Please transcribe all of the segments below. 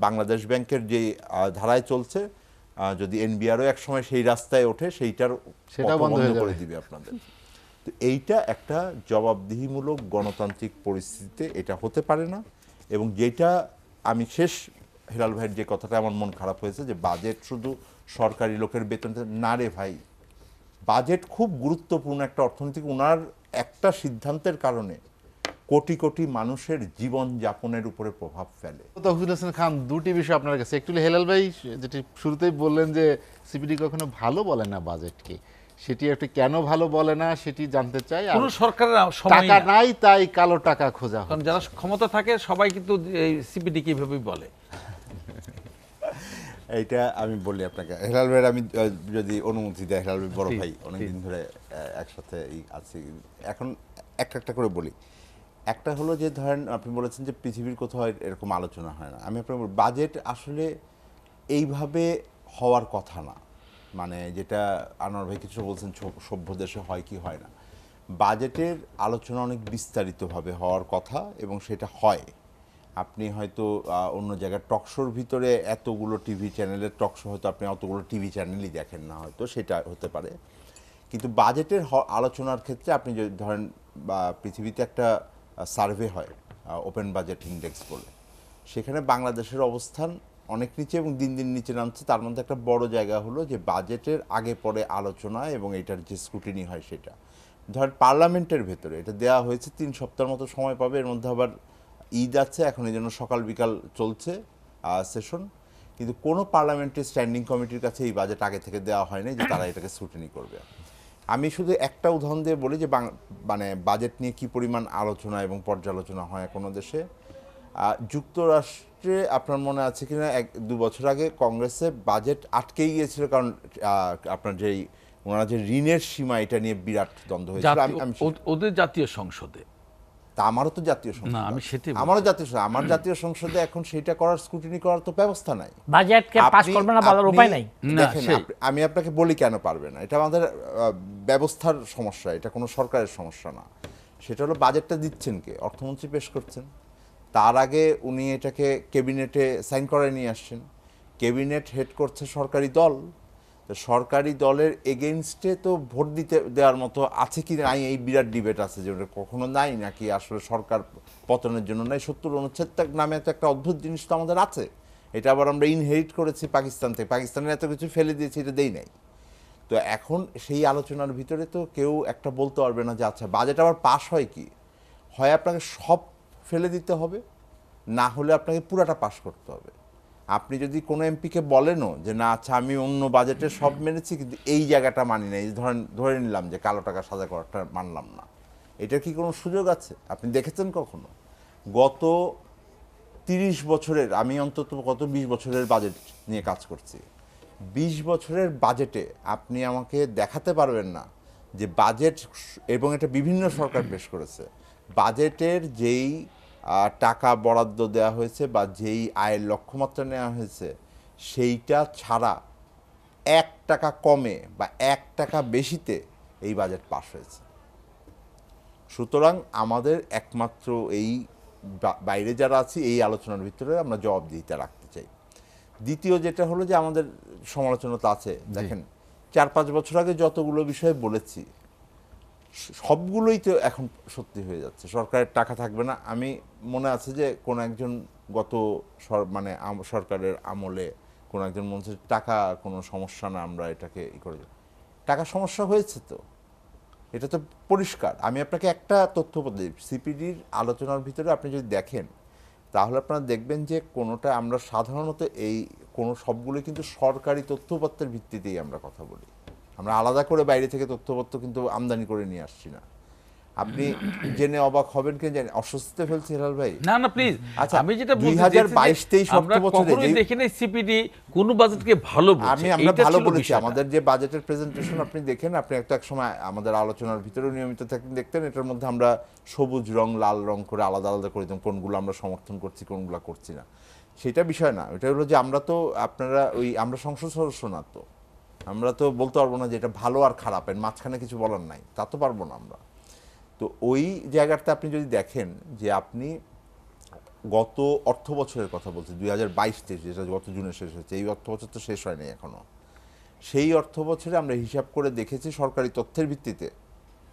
বাংলাদেশ ব্যাংকের যে ধারায় চলছে, যদি এনবিআরও এক সময় সেই রাস্তায় ওঠে সেইটার সেটাও বন্ধ বন্ধ হয়ে করে যাবে। দিবে আপনাদের। তো এইটা একটা জবাবদিহিমূলক গণতান্ত্রিক পরিস্থিতিতে এটা হতে পারে না। এবং যেটা আমি শেষ, হেলাল ভাইয়ের যে কথাটা আমার মন খারাপ হয়েছে যে বাজেট শুধু সরকারি লোকের বেতন, না রে ভাই, বাজেট খুব গুরুত্বপূর্ণ একটা অর্থনৈতিক, ওনার একটা সিদ্ধান্তের কারণে কোটি কোটি মানুষের জীবন যাপনের উপরে প্রভাব ফেলে। তৌহিদুল হাসান খান, দুটি বিষয় আপনার কাছে একটু। হেলাল ভাই যেটি শুরুতেই বললেন যে সিপিডি কখনো ভালো বলে না বাজেটকে, সেটি একটু কেন ভালো বলে না সেটি জানতে চাই। আর কোনো সরকারের সময় টাকা নাই তাই কালো টাকা খোঁজা হয়, কারণ যারা ক্ষমতা থাকে সবাই কিন্তু এই সিপিডি কিভাবে বলে। এইটা আমি বলি আপনাকে, হেলাল ভাইয়ের আমি যদি অনুমতি দেয়, হেলাল ভাই বড় ভাই, অনেকদিন ধরে একসাথে আছি। এখন একটা একটা করে বলি। একটা হলো যে ধরেন আপনি বলেছেন যে পৃথিবীর কোথাও এরকম আলোচনা হয় না। আমি আপনাকে বাজেট আসলে এইভাবে হওয়ার কথা না, মানে যেটা আনোয়ার ভাই কিছু বলছেন সভ্য দেশে হয় কি হয় না, বাজেটের আলোচনা অনেক বিস্তারিতভাবে হওয়ার কথা এবং সেটা হয়। আপনি হয়তো অন্য জায়গায় টকশোর ভিতরে এতগুলো টিভি চ্যানেলের টকশো হয়তো আপনি অতগুলো টিভি চ্যানেলই দেখেন না, হয়তো সেটা হতে পারে। কিন্তু বাজেটের আলোচনার ক্ষেত্রে আপনি যদি ধরেন, বা পৃথিবীতে একটা সার্ভে হয় ওপেন বাজেট ইন্ডেক্স বলে, সেখানে বাংলাদেশের অবস্থান অনেক নিচে এবং দিন দিন নিচে নামছে। তার মধ্যে একটা বড় জায়গা হলো যে বাজেটের আগে পরে আলোচনা এবং এটার যে স্ক্রুটিনি হয় সেটা। ধর পার্লামেন্টের ভেতরে এটা দেওয়া হয়েছে 3 সপ্তাহের মতো সময় পাবে, এর মধ্যে আবার ঈদ আছে এখন, এই জন্য সকাল বিকাল চলছে সেশন। কিন্তু কোনো পার্লামেন্টের স্ট্যান্ডিং কমিটির কাছে এই বাজেট আগে থেকে দেওয়া হয়নি যে তারা এটাকে স্ক্রুটিনি করবে। আমি শুধু একটা উদাহরণ দিয়ে বলি যে মানে বাজেট নিয়ে কি পরিমাণ আলোচনা এবং পর্যালোচনা হয় কোনো দেশে। যুক্তরাষ্ট্রে আপনার মনে আছে কিনা, 1-2 বছর আগে কংগ্রেসে বাজেট আটকেই গিয়েছিল, কারণ আপনার যেই ওনারা যে ঋণের সীমা এটা নিয়ে বিরাট দ্বন্দ্ব হয়েছিল। ওদের জাতীয় সংসদে, তা আমারও তো জাতীয় সংসদ, না আমি সেটাই আমারও জাতীয় সংসদ, আমার জাতীয় সংসদে এখন সেইটা করার স্ক্রুটিনি করার তো ব্যবস্থা নাই। বাজেটকে পাস করবে না বলার উপায় নাই। দেখেন, আমি আপনাকে বলি কেন পারবে না, এটা আমাদের ব্যবস্থার সমস্যা, এটা কোনো সরকারের সমস্যা না। সেটা হলো বাজেটটা দিচ্ছেন কে, অর্থমন্ত্রী পেশ করছেন, তার আগে উনি এটাকে ক্যাবিনেটে সাইন করায় নিয়ে আসছেন, ক্যাবিনেট হেড করছে সরকারি দল। তো সরকারি দলের এগেইনস্টে তো ভোট দিতে দেওয়ার মতো আছে কি নাই, এই বিরাট ডিবেট আছে যে ওটা কখনো নাই নাকি আসলে সরকার পতনের জন্য নাই। 70 অনুচ্ছেদ নামে তো একটা অদ্ভুত জিনিস তো আমাদের আছে, এটা আবার আমরা ইনহেরিট করেছি পাকিস্তান থেকে, পাকিস্তানের এত কিছু ফেলে দিয়েছি, এটা দেই নাই। তো এখন সেই আলোচনার ভিতরে তো কেউ একটা বলতে পারবে না যে আচ্ছা বাজেট আবার পাস হয় কি, হয় আপনাকে সব ফেলে দিতে হবে, না হলে আপনাকে পুরাটা পাস করতে হবে। আপনি যদি কোনো এমপিকে বলেনও যে না আচ্ছা আমি অন্য বাজেটে সব মেনেছি কিন্তু এই জায়গাটা মানি না, ধরে নিলাম যে কালো টাকা সাজা করাটা মানলাম না, এটার কি কোনো সুযোগ আছে? আপনি দেখেছেন কখনো? গত 30 বছরের, আমি অন্তত গত 20 বছরের বাজেট নিয়ে কাজ করছি, 20 বছরের বাজেটে আপনি আমাকে দেখাতে পারবেন না যে বাজেট, এবং এটা বিভিন্ন সরকার পেশ করেছে, বাজেটের যেই টাকা বরাদ্দ দেওয়া হয়েছে বা যেই আয়ের লক্ষ্যমাত্রা নেওয়া হয়েছে সেইটা ছাড়া 1 টাকা কমে বা 1 টাকা বেশিতে এই বাজেট পাস হয়েছে। সুতরাং আমাদের একমাত্র এই বাইরে যারা আছি এই আলোচনার ভিতরে আমরা জবাবদিহিতা রাখতে চাই। দ্বিতীয় যেটা হলো যে আমাদের সমালোচনা তো আছে, দেখেন 4-5 বছর আগে যতগুলো বিষয় বলেছি সবগুলোই তো এখন সত্যি হয়ে যাচ্ছে, সরকারের টাকা থাকবে না। আমি মনে আছে যে কোন একজন গত মানে সরকারের আমলে কোন একজন মনে টাকা কোনো সমস্যা না, আমরা এটাকে করে, টাকা সমস্যা হয়েছে তো, এটা তো পরিষ্কার। আমি আপনাকে একটা তথ্য দিই, সিপিডির আলোচনার ভিতরে আপনি যদি দেখেন তাহলে আপনারা দেখবেন যে কোনোটা আমরা সাধারণত এই কোনো সবগুলো কিন্তু সরকারি তথ্যপত্রের ভিত্তিতেই আমরা কথা বলি, আমরা আলাদা করে বাইরে থেকে তথ্যপত্র কিন্তু আমদানি করে নিয়ে আসছি না। আপনি জেনে অবাক হবেন কি জানেন, অস্বস্তিতে ফেলছি হেলাল ভাই। না না প্লিজ, আচ্ছা আমি যেটা বলতে 2022-23 আমরা অর্থবছরে কখনোই দেখিনি সিপিডি কোন বাজেটকে ভালো বলছে, আমরা এইটা ভালো ছিল বলেছি। বিষয়টা। আমাদের যে বাজেটের প্রেজেন্টেশন আপনি দেখেন, আপনি এক সময় আমাদের আলোচনার ভিতরে নিয়মিত থাকতেন, দেখতেন এটার মধ্যে আমরা সবুজ রং লাল রং করে আলাদা আলাদা করে দিতাম কোনগুলো আমরা সমর্থন করছি কোনগুলো করছি না। সেটা বিষয় না, এটা হলো যে আমরা তো আপনারা আমরা সংসদ সদস্য না, তো আমরা তো বলতে পারবো না যে এটা ভালো আর খারাপ এর মাঝখানে কিছু বলার নাই, তা তো পারবো না আমরা। তো ওই জায়গাটা আপনি যদি দেখেন যে আপনি গত অর্থ বছরের কথা বলছি 2022-23, যেটা গত জুনে শেষ হয়েছে, এই অর্থ বছর তো শেষ হয়নি এখনো। সেই অর্থ বছরে আমরা হিসাব করে দেখেছি সরকারি তথ্যের ভিত্তিতে,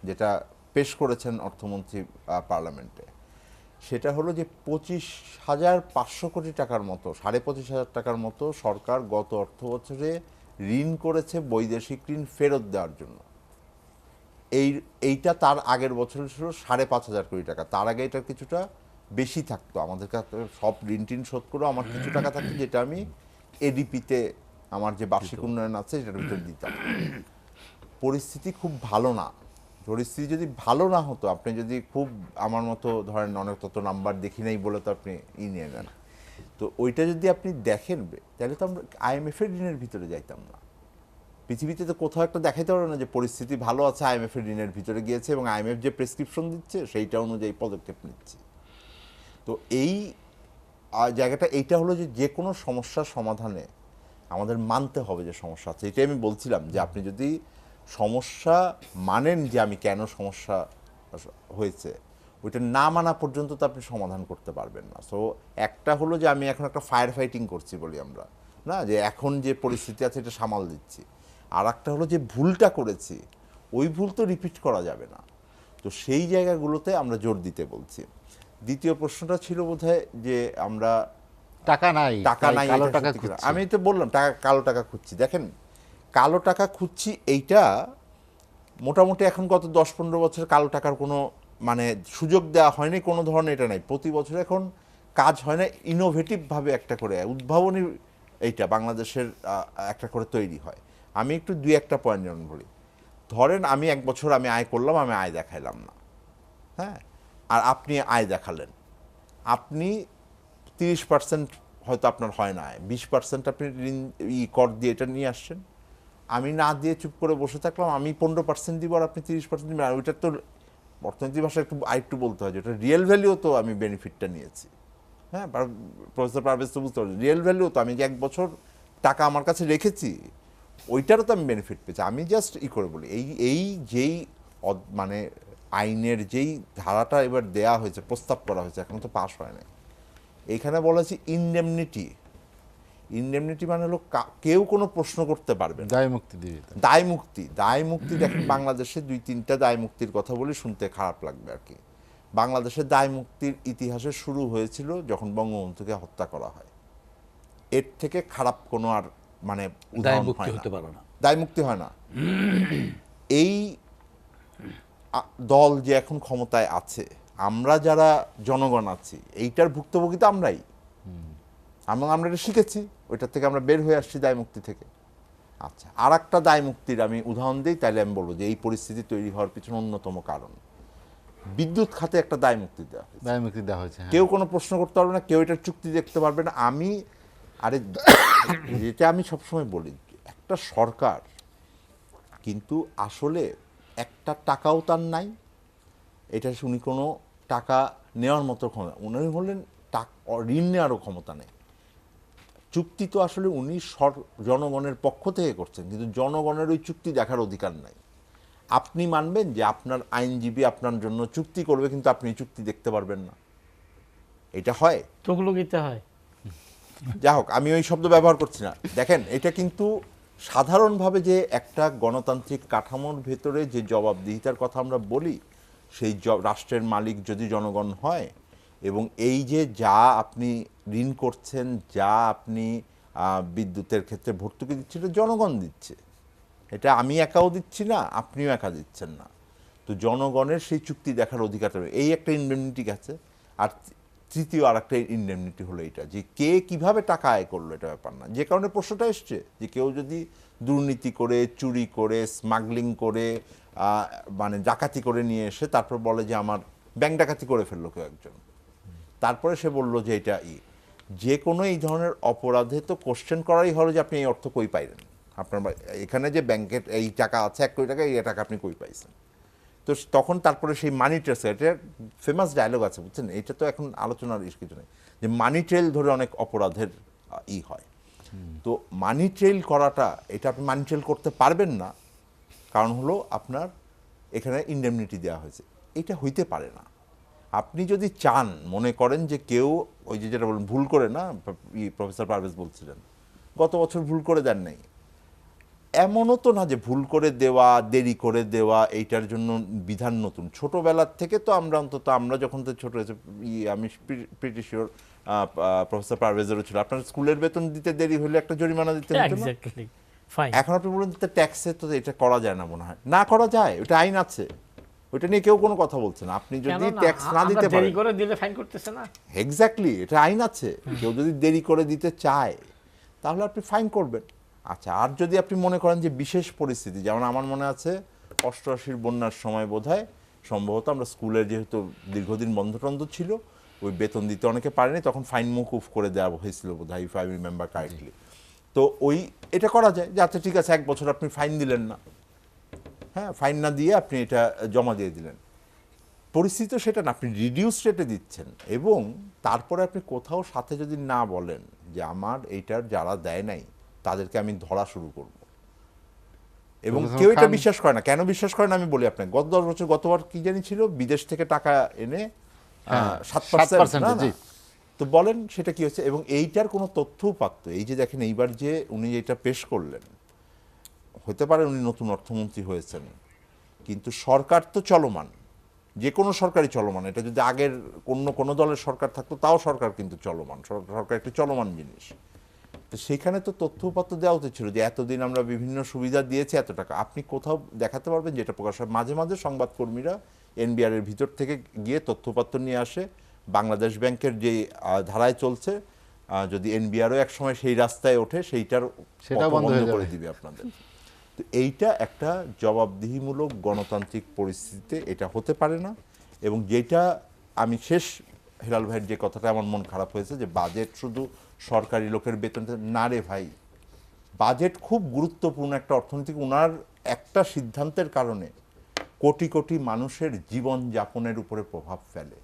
যেটা পেশ করেছেন অর্থমন্ত্রী পার্লামেন্টে, সেটা হলো যে 25,500 কোটি টাকার মতো, 25,500 টাকার মতো সরকার গত অর্থ বছরে ঋণ করেছে বৈদেশিক ঋণ ফেরত দেওয়ার জন্য। এইটা তার আগের বছর ছিল 5,500 কোটি টাকা। তার আগে এটা কিছুটা বেশি থাকতো। আমাদের কাছে সব ঋণ টিন শোধ করেও আমার কিছু টাকা থাকতো, যেটা আমি এডিপিতে আমার যে বার্ষিক উন্নয়ন আছে সেটার ভিতরে দিতাম। পরিস্থিতি খুব ভালো না। পরিস্থিতি যদি ভালো না হতো, আপনি যদি খুব আমার মতো ধরেন অনেক তত নাম্বার দেখি নাই বলে তো আপনি নিয়ে নেন, তো ওইটা যদি আপনি দেখেন তাহলে তো আমরা IMF এর ঋণের ভিতরে যাইতাম না। পৃথিবীতে তো কোথাও একটা দেখাইতে পারবে না যে পরিস্থিতি ভালো আছে, IMF এর ঋণের ভিতরে গিয়েছে এবং IMF যে প্রেসক্রিপশন দিচ্ছে সেইটা অনুযায়ী পদক্ষেপ নিচ্ছে। তো এই জায়গাটা এইটা হলো যে কোনো সমস্যার সমাধানে আমাদের মানতে হবে যে সমস্যা আছে। এটাই আমি বলছিলাম যে আপনি যদি সমস্যা মানেন যে আমি কেন সমস্যা হয়েছে, ওইটা না মানা পর্যন্ত তো আপনি সমাধান করতে পারবেন না। সো একটা হলো যে আমি এখন একটা ফায়ার ফাইটিং করছি বলি আমরা, না যে এখন যে পরিস্থিতি আছে এটা সামাল দিচ্ছি। আর একটা হলো যে ভুলটা করেছি, ওই ভুল তো রিপিট করা যাবে না। তো সেই জায়গাগুলোতে আমরা জোর দিতে বলছি। দ্বিতীয় প্রশ্নটা ছিল বোধহয় যে আমরা টাকা নাই, টাকা নাই, কালো এটা টাকা সত্যি কথা। খুঁজছি। আমি তো বললাম কালো টাকা খুঁজছি। দেখেন, কালো টাকা খুঁজছি এইটা মোটামুটি এখন গত 10-15 বছর কালো টাকার কোনো মানে সুযোগ দেওয়া হয়নি কোনো ধরনের, এটা নাই। প্রতি বছর এখন কাজ হয় না, ইনোভেটিভভাবে একটা করে উদ্ভাবনী এইটা বাংলাদেশের একটা করে তৈরি হয়। আমি একটু 2-1টা পয়েন্ট যেমন বলি, ধরেন আমি এক বছর আমি আয় করলাম, আমি আয় দেখাইলাম না, হ্যাঁ, আর আপনি আয় দেখালেন, আপনি 30% হয়তো আপনার হয় না আয়, 20% আপনি ঋণ কর দিয়ে এটা নিয়ে আসছেন, আমি না দিয়ে চুপ করে বসে থাকলাম, আমি 15% দিব আর আপনি 30% দিবেন। আর ওইটার তো অর্থনীতি ভাষায় আরেকটু বলতে হয় যে ওটা রিয়েল ভ্যালিও তো আমি বেনিফিটটা নিয়েছি। হ্যাঁ, প্রফেসর পারভেজ তো বুঝতে পারছি রিয়েল ভ্যালিও তো আমি যে 1 বছর টাকা আমার কাছে রেখেছি ওইটারও তো আমি বেনিফিট পেয়েছি। আমি জাস্ট করে বলি এই যেই মানে আইনের যেই ধারাটা এবার দেয়া হয়েছে, প্রস্তাব করা হয়েছে, এখন তো পাস হয় না। এখানে বলা হয়েছে ইনডেমনিটি। ইনডেমনিটি মানে হলো কেউ কোনো প্রশ্ন করতে পারবে না, দায় মুক্তি দিবে। দায় মুক্তি। দায় মুক্তি দেখেন বাংলাদেশে 2-3টা দায় মুক্তির কথা বলি, শুনতে খারাপ লাগবে আর কি। বাংলাদেশের দায় মুক্তির ইতিহাসে শুরু হয়েছিল যখন বঙ্গবন্ধুকে হত্যা করা হয়। এর থেকে খারাপ কোনো আর মানে উদাহরণ হয় না, দায় মুক্তি হয় না। এই দল যে এখন ক্ষমতায় আছে, আমরা যারা জনগণ আছি, এইটার ভুক্তভোগী তো আমরাই। আমরা এটা শিখেছি, ওইটার থেকে আমরা বের হয়ে আসছি দায় মুক্তি থেকে। আচ্ছা, আর একটা দায় মুক্তির আমি উদাহরণ দিই, তাহলে আমি বলবো যে এই পরিস্থিতি তৈরি হওয়ার পিছনে অন্যতম কারণ বিদ্যুৎ খাতে একটা দায় মুক্তি দেওয়া হয়েছে। দায় মুক্তি দেওয়া হয়েছে, হ্যাঁ। কেউ কোনো প্রশ্ন করতে পারবে না, কেউ এটার চুক্তি দেখতে পারবে না। আরে যেটা আমি সবসময় বলি, একটা সরকার কিন্তু আসলে একটা টাকাও তার নাই, এটা উনি কোনো টাকা নেওয়ার মতো ক্ষমতা, উনি হলেন ঋণ নেওয়ারও ক্ষমতা নেই। চুক্তি তো আসলে উনি জনগণের পক্ষ থেকে করছেন, কিন্তু জনগণের ওই চুক্তি দেখার অধিকার নাই। আপনি মানবেন যে আপনার আইনজীবী আপনার জন্য চুক্তি করবে, কিন্তু আপনি চুক্তি দেখতে পারবেন না? এটা হয়? তুকলুকিতে হয়। যা হোক, আমি ওই শব্দ ব্যবহার করছি না। দেখেন, এটা কিন্তু সাধারণভাবে যে একটা গণতান্ত্রিক কাঠামোর ভেতরে যে জবাবদিহিতার কথা আমরা বলি, সেই রাষ্ট্রের মালিক যদি জনগণ হয়, এবং এই যে যা আপনি ঋণ করছেন, যা আপনি বিদ্যুতের ক্ষেত্রে ভর্তুকি দিচ্ছেন, এটা জনগণ দিচ্ছে, এটা আমি একাও দিচ্ছি না, আপনিও একা দিচ্ছেন না। তো জনগণের সেই চুক্তি দেখার অধিকারটা, এই একটা ইনডেমনিটি গেছে। আর তৃতীয় আর একটা ইনডেমনিটি হলো এটা যে কে কিভাবে টাকা আয় করলো, এটা ব্যাপার না। যে কারণে প্রশ্নটা এসছে যে কেউ যদি দুর্নীতি করে, চুরি করে, স্মাগলিং করে, মানে ডাকাতি করে নিয়ে এসে তারপর বলে যে আমার ব্যাংক ডাকাতি করে ফেললো কেউ একজন, তারপরে সে বললো যে এটা যে কোনো এই ধরনের অপরাধে তো কোশ্চেন করাই হলো যে আপনি এই অর্থ কই পাইলেন, আপনার এখানে যে ব্যাংকের এই টাকা আছে 1 কোটি টাকা, এই টাকা আপনি কই পাইছেন। তো তখন তারপরে সেই মানি ট্রেল, এটা ফেমাস ডায়লগ আছে, বুঝছেন, এটা তো এখন আলোচনার কিছু নেই, যে মানি ট্রেল ধরে অনেক অপরাধের হয়। তো মানি ট্রেল করাটা, এটা আপনি মানি ট্রেল করতে পারবেন না, কারণ হলো আপনার এখানে ইনডেমনিটি দেওয়া হয়েছে। এটা হইতে পারে না। আপনি যদি চান, মনে করেন যে কেউ ওই যে যেটা বলেন ভুল করে না, প্রফেসর পারভেজ বলছিলেন গত বছর ভুল করে দেন নাই, এমনও তো না যে ভুল করে দেওয়া, দেরি করে দেওয়া এইটার জন্য বিধান নতুন। ছোটবেলার থেকে তো আমরা অন্তত আমরা যখন তো ছোট হয়েছে, আমি প্রিটি শিওর প্রফেসর পারভেজেরও ছিল, আপনার স্কুলের বেতন দিতে দেরি হলে একটা জরিমানা দিতে হতো না? Exactly fine. এখন আপনি বলুন ট্যাক্সে তো এটা করা যায় না, মনে হয় না করা যায়, ওটা আইন আছে, ওটা নিয়ে কেউ কোনো কথা বলছে না। আপনি যদি ট্যাক্স না দিতে দেরি পারেন, করে দিলে ফাইন করতেছে না। এক্স্যাক্টলি, এটা আইন আছে, কেউ যদি দেরি করে দিতে চায় তাহলে আপনি ফাইন করবেন। আচ্ছা, আর যদি আপনি মনে করেন যে বিশেষ পরিস্থিতি, যেমন আমার মনে আছে 88-র বন্যার সময় বোধহয় সম্ভবত আমরা স্কুলের যেহেতু দীর্ঘদিন বন্ধ টন্ধ ছিল, ওই বেতন দিতে অনেকে পারেনি, তখন ফাইন মকুফ করে দেওয়া হয়েছিল বোধহয়, ইফ আই রিমেম্বার কারেক্টলি। তো ওই এটা করা যায় যে আচ্ছা ঠিক আছে, 1 বছর আপনি ফাইন দিলেন না, হ্যাঁ, ফাইন না দিয়ে আপনি এটা জমা দিয়ে দিলেন। পরিস্থিতি তো সেটা না, আপনি রিডিউস রেটে দিচ্ছেন, এবং তারপরে আপনি কোথাও সাথে যদি না বলেন যে আমার এইটার যারা দেয় নাই তাদেরকে আমি ধরা শুরু করব, এবং প্রফেসর কেউ এটা খান- বিশ্বাস করে না। কেন বিশ্বাস করে না আমি বলি আপনাকে, গত 10 বছর, গতবার কি জানি ছিল, বিদেশ থেকে টাকা এনে 7%, 7% জি। তো বলেন সেটা কি হচ্ছে, এবং এইটার কোনো তথ্যও পাত্ত, এই যে দেখেন এইবার যে উনি এটা পেশ করলেন, হতে পারে উনি নতুন অর্থমন্ত্রী হয়েছেন, কিন্তু সরকার তো চলমান, যে কোনো সরকারই চলমান। এটা যদি আগের কোনো দলের সরকার থাকতো তাও সরকার কিন্তু চলমান, সরকার একটি চলমান জিনিস। তো সেখানে তো তথ্যপত্র দেওয়া উচিত ছিল যে এতদিন আমরা বিভিন্ন সুবিধা দিয়েছি, এত টাকা। আপনি কোথাও দেখাতে পারবেন যেটা প্রকাশ হয়? মাঝে মাঝে সংবাদকর্মীরা এনবিআর এর ভিতর থেকে গিয়ে তথ্যপত্র নিয়ে আসে, বাংলাদেশ ব্যাংকের যে ধারায় চলছে, যদি এনবিআরও এক সময় সেই রাস্তায় ওঠে, সেইটার সেটাও পথ বন্ধ হয়ে করে যাবে। দিবে আপনাদের। তো এইটা একটা জবাবদিহিমূলক গণতান্ত্রিক পরিস্থিতিতে এটা হতে পারে না। এবং যেটা আমি শেষ, হেলাল ভাইয়ের যে কথাটা আমার মন খারাপ হয়েছে যে বাজেট শুধু সরকারি লোকের বেতন, না রে ভাই, বাজেট খুব গুরুত্বপূর্ণ একটা অর্থনৈতিক, ওনার একটা সিদ্ধান্তের কারণে কোটি কোটি মানুষের জীবন যাপনের উপরে প্রভাব ফেলে।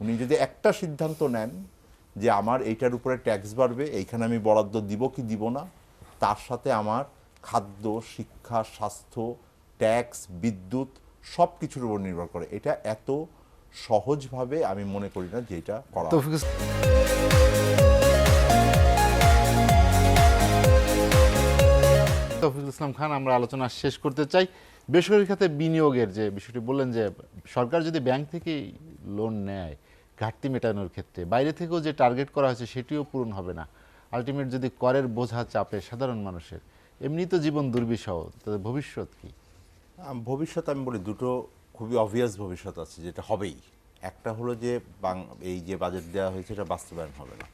উনি যদি একটা সিদ্ধান্ত নেন যে আমার এইটার উপরে ট্যাক্স বাড়বে, এইখানে আমি বরাদ্দ দিব কি দিব না, তার সাথে আমার খাদ্য, শিক্ষা, স্বাস্থ্য, ট্যাক্স, বিদ্যুৎ সব কিছুর উপর নির্ভর করে। এটা এত সহজভাবে আমি মনে করি না যে এটা করা। তৌফিক তৌফিকুল ইসলাম খান, আমরা আলোচনা শেষ করতে চাই। বেসরকারি খাতে বিনিয়োগের যে বিষয়টি বললেন, যে সরকার যদি ব্যাংক থেকে লোন নেয় ঘাটতি মেটানোর ক্ষেত্রে, বাইরে থেকেও যে টার্গেট করা হয়েছে সেটিও পূরণ হবে না। আলটিমেট যদি করের বোঝা চাপে সাধারণ মানুষের, এমনি তো জীবন দুর্বিষহ, তাদের ভবিষ্যৎ কি? ভবিষ্যৎ আমি বলি দুটো খুবই অবভিয়াস ভবিষ্যৎ আছে, যেটা হবেই। একটা হলো যে এই যে বাজেট দেওয়া হয়েছে এটা বাস্তবায়ন হবে না।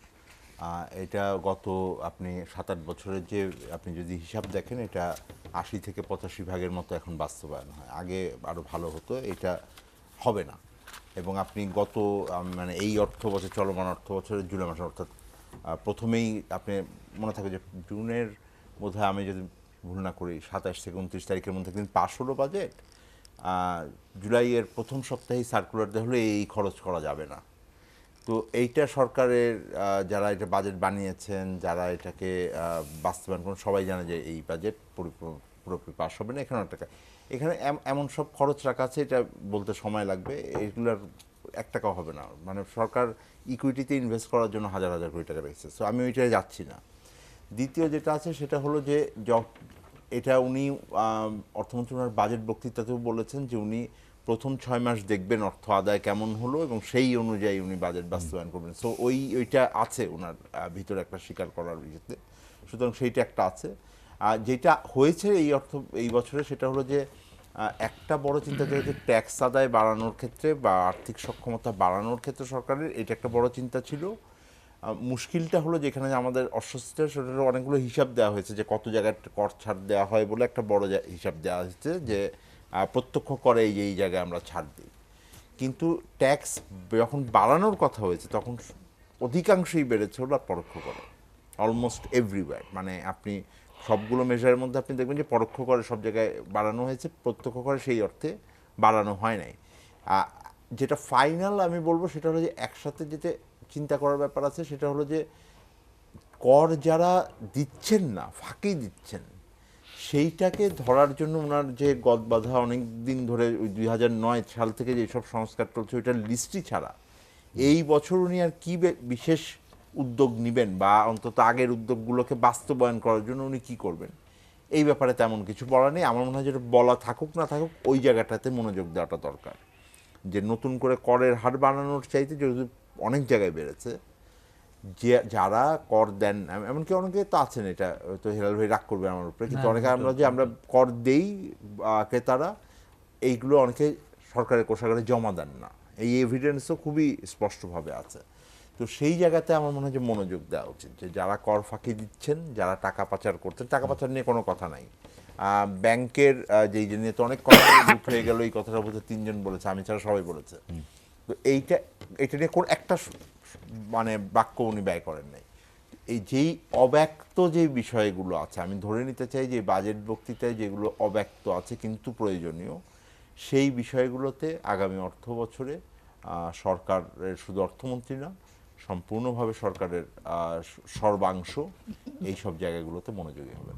এটা গত আপনি 7-8 বছরের যে আপনি যদি হিসাব দেখেন, এটা 80 থেকে 85 ভাগের মতো এখন বাস্তবায়ন হয়। আগে আরও ভালো হতো, এটা হবে না। এবং আপনি গত মানে এই অর্থ বছর, চলমান অর্থ বছরের জুলাই মাসে, অর্থাৎ প্রথমেই আপনি মনে থাকে যে জুনের বোধহয়, আমি যদি ভুল না করি, 27 থেকে 29 তারিখের মধ্যে কিন্তু পাশ হলো বাজেট। জুলাইয়ের প্রথম সপ্তাহেই সার্কুলার দেওয়া হলো এই খরচ করা যাবে না। তো এইটা সরকারের যারা এটা বাজেট বানিয়েছেন, যারা এটাকে বাস্তবায়ন করেন, সবাই জানে যে এই বাজেট পুরোপুরি পাস হবে না। এখানে এমন সব খরচ রাখা আছে, এটা বলতে সময় লাগবে, এগুলোর 1 টাকাও হবে না। মানে সরকার ইকুইটিতে ইনভেস্ট করার জন্য হাজার হাজার কোটি টাকা রেখেছে। সো আমি ওইটায় যাচ্ছি না। দ্বিতীয় যেটা আছে সেটা হলো যে এটা উনি অর্থমন্ত্রী ওনার বাজেট বক্তৃতাতেও বলেছেন যে উনি প্রথম 6 মাস দেখবেন অর্থ আদায় কেমন হলো, এবং সেই অনুযায়ী উনি বাজেট বাস্তবায়ন করবেন। সো ওইটা আছে ওনার ভিতরে একটা স্বীকার করার বিষয়তে। সুতরাং সেইটা একটা আছে। আর যেটা হয়েছে এই বছরে, সেটা হলো যে একটা বড় চিন্তা, যেহেতু ট্যাক্স আদায় বাড়ানোর ক্ষেত্রে বা আর্থিক সক্ষমতা বাড়ানোর ক্ষেত্রে সরকারের এটা একটা বড় চিন্তা ছিল। মুশকিলটা হলো যেখানে আমাদের অস্বস্তিটা, সেটার অনেকগুলো হিসাব দেওয়া হয়েছে যে কত জায়গায় কর ছাড় দেওয়া হয় বলে একটা বড় হিসাব দেওয়া হয়েছে যে প্রত্যক্ষ করে এই জায়গায় আমরা ছাড় দিই। কিন্তু ট্যাক্স যখন বাড়ানোর কথা হয়েছে তখন অধিকাংশই বেড়েছে হলো আর পরোক্ষ করে, অলমোস্ট এভরিওয়্যার। মানে আপনি সবগুলো মেজারের মধ্যে আপনি দেখবেন যে পরোক্ষ করে সব জায়গায় বাড়ানো হয়েছে, প্রত্যক্ষ করে সেই অর্থে বাড়ানো হয় নাই। যেটা ফাইনাল আমি বলবো সেটা হলো যে একসাথে যেতে চিন্তা করার ব্যাপার আছে, সেটা হলো যে কর যারা দিচ্ছেন না, ফাঁকি দিচ্ছেন, সেইটাকে ধরার জন্য ওনার যে গদবাঁধা অনেক দিন ধরে ওই 2009 সাল থেকে যেসব সংস্কার চলছে ওইটার লিস্টই ছাড়া এই বছর উনি আর কি বিশেষ উদ্যোগ নেবেন বা অন্তত আগের উদ্যোগগুলোকে বাস্তবায়ন করার জন্য উনি কি করবেন এই ব্যাপারে তেমন কিছু বলা নেই। আমার মনে হয় যেটা বলা থাকুক না থাকুক ওই জায়গাটাতে মনোযোগ দেওয়াটা দরকার, যে নতুন করে করের হার বাড়ানোর চাইতে যদি অনেক জায়গায় বেড়েছে, যে যারা কর দেন, এমনকি অনেকে তো আছেন, এটা তো হেলাল ভাই রাগ করবে আমার উপরে, কিন্তু অনেকে আমরা যে আমরা কর দেই ক্রেতারা, এইগুলো অনেকে সরকারের কোষাগারে জমা দেন না, এই এভিডেন্সও খুবই স্পষ্টভাবে আছে। তো সেই জায়গাতে আমার মনে হয় যে মনোযোগ দেওয়া উচিত, যে যারা কর ফাঁকি দিচ্ছেন, যারা টাকা পাচার করছেন, টাকা পাচার নিয়ে কোনো কথা নাই, ব্যাংকের যেই নিয়ে তো অনেক কথা হয়ে গেল, এই কথাটা বলতে 3 জন বলেছে, আমি ছাড়া সবাই বলেছে। তো এইটা নিয়ে কোন একটা মানে বাক্য উনি ব্যয় করেন নাই। এই যেই অব্যক্ত যে বিষয়গুলো আছে, আমি ধরে নিতে চাই যে বাজেট বক্তৃতায় যেগুলো অব্যক্ত আছে কিন্তু প্রয়োজনীয়, সেই বিষয়গুলোতে আগামী অর্থ বছরে সরকারের শুধু অর্থমন্ত্রী না, সম্পূর্ণভাবে সরকারের সর্বাংশ এই সব জায়গাগুলোতে মনোযোগী হবেন।